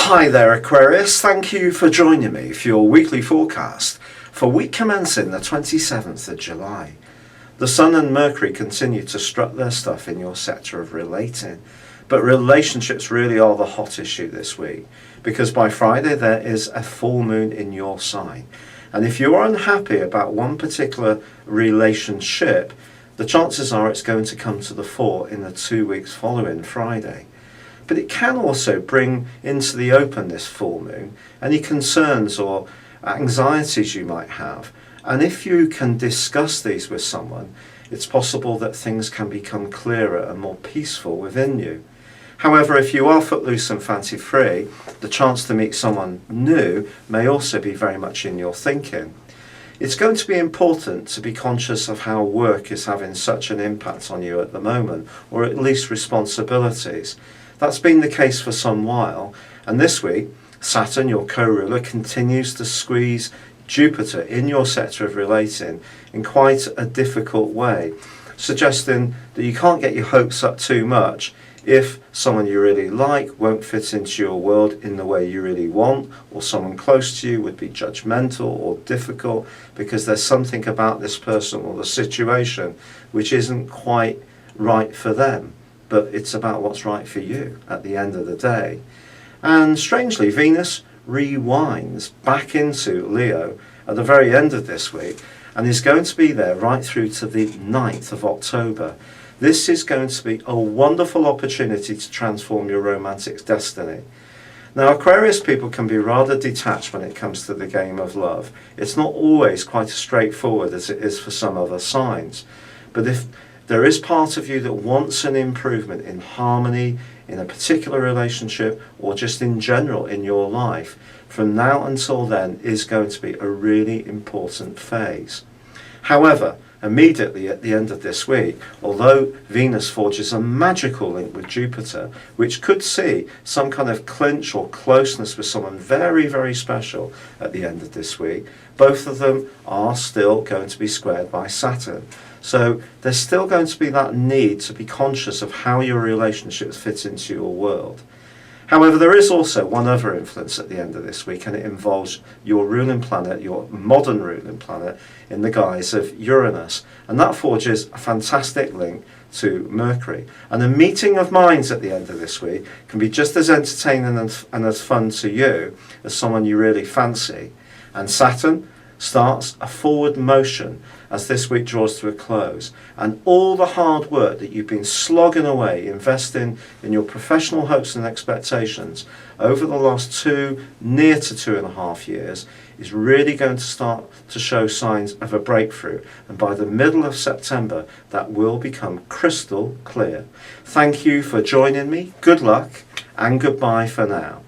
Hi there Aquarius, thank you for joining me for your weekly forecast for week commencing the 27th of July. The Sun and Mercury continue to strut their stuff in your sector of relating, but relationships really are the hot issue this week because by Friday there is a full moon in your sign, and if you're unhappy about one particular relationship, the chances are it's going to come to the fore in the 2 weeks following Friday. But it can also bring into the open this full moon any concerns or anxieties you might have. And if you can discuss these with someone, it's possible that things can become clearer and more peaceful within you. However, if you are footloose and fancy free, the chance to meet someone new may also be very much in your thinking. It's going to be important to be conscious of how work is having such an impact on you at the moment, or at least responsibilities. That's been the case for some while, and this week Saturn, your co-ruler, continues to squeeze Jupiter in your sector of relating in quite a difficult way, suggesting that you can't get your hopes up too much if someone you really like won't fit into your world in the way you really want, or someone close to you would be judgmental or difficult because there's something about this person or the situation which isn't quite right for them. But it's about what's right for you at the end of the day. And strangely, Venus rewinds back into Leo at the very end of this week and is going to be there right through to the 9th of October. This is going to be a wonderful opportunity to transform your romantic destiny. Now, Aquarius people can be rather detached when it comes to the game of love. It's not always quite as straightforward as it is for some other signs. But if there is part of you that wants an improvement in harmony in a particular relationship or just in general in your life, from now until then is going to be a really important phase. However, immediately at the end of this week, although Venus forges a magical link with Jupiter, which could see some kind of clinch or closeness with someone very, very special at the end of this week, both of them are still going to be squared by Saturn. So there's still going to be that need to be conscious of how your relationships fit into your world. However, there is also one other influence at the end of this week, and it involves your ruling planet, your modern ruling planet, in the guise of Uranus. And that forges a fantastic link to Mercury. And a meeting of minds at the end of this week can be just as entertaining and as fun to you as someone you really fancy. And Saturn starts a forward motion as this week draws to a close, and all the hard work that you've been slogging away, investing in your professional hopes and expectations over the last near to 2.5 years, is really going to start to show signs of a breakthrough, and by the middle of September that will become crystal clear. Thank you for joining me, good luck, and goodbye for now.